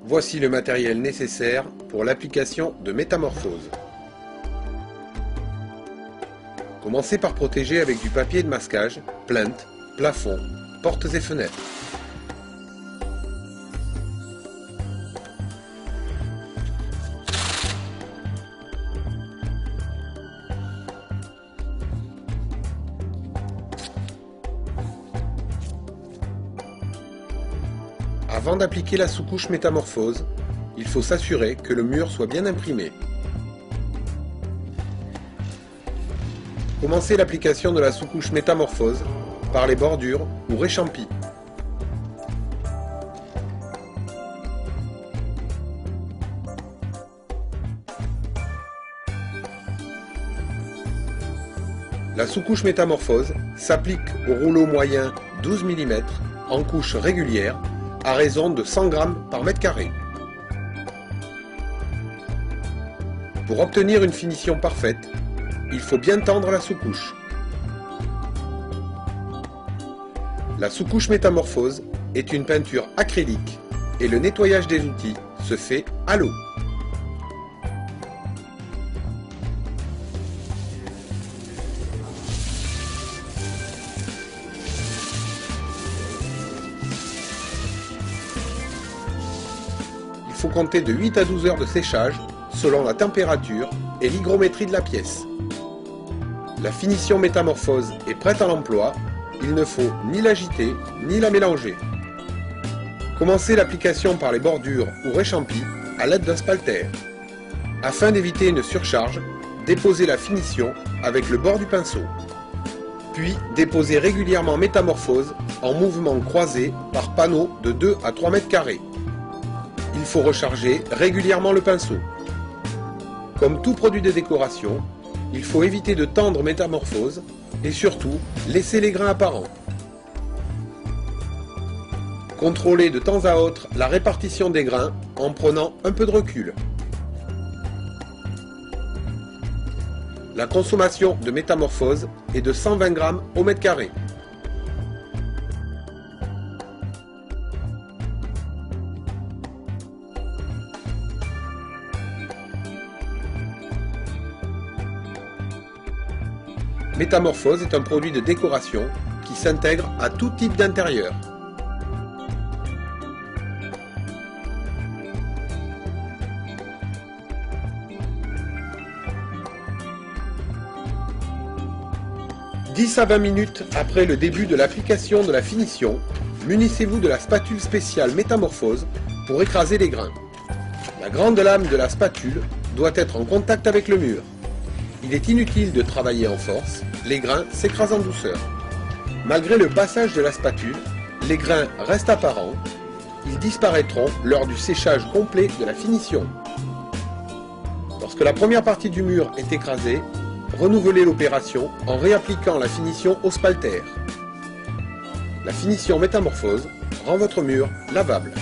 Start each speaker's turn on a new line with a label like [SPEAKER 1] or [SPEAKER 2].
[SPEAKER 1] Voici le matériel nécessaire pour l'application de métamorphose. Commencez par protéger avec du papier de masquage, plinthes, plafonds, portes et fenêtres. Avant d'appliquer la sous-couche métamorphose, il faut s'assurer que le mur soit bien imprimé. Commencez l'application de la sous-couche métamorphose par les bordures ou réchampis. La sous-couche métamorphose s'applique au rouleau moyen 12 mm en couche régulière à raison de 100 g par mètre carré. Pour obtenir une finition parfaite, il faut bien tendre la sous-couche. La sous-couche métamorphose est une peinture acrylique et le nettoyage des outils se fait à l'eau. Il faut compter de 8 à 12 heures de séchage selon la température et l'hygrométrie de la pièce. La finition métamorphose est prête à l'emploi, il ne faut ni l'agiter ni la mélanger. Commencez l'application par les bordures ou réchampis à l'aide d'un spalter. Afin d'éviter une surcharge, déposez la finition avec le bord du pinceau. Puis déposez régulièrement métamorphose en mouvement croisé par panneau de 2 à 3 mètres carrés. Il faut recharger régulièrement le pinceau. Comme tout produit de décoration, il faut éviter de tendre métamorphose et surtout laisser les grains apparents. Contrôlez de temps à autre la répartition des grains en prenant un peu de recul. La consommation de métamorphose est de 120 g au mètre carré. Métamorphose est un produit de décoration qui s'intègre à tout type d'intérieur. « 10 à 20 minutes après le début de l'application de la finition, munissez-vous de la spatule spéciale métamorphose pour écraser les grains. La grande lame de la spatule doit être en contact avec le mur. Il est inutile de travailler en force, les grains s'écrasent en douceur. Malgré le passage de la spatule, les grains restent apparents. Ils disparaîtront lors du séchage complet de la finition. Lorsque la première partie du mur est écrasée, renouvelez l'opération en réappliquant la finition au spalter. La finition métamorphose rend votre mur lavable.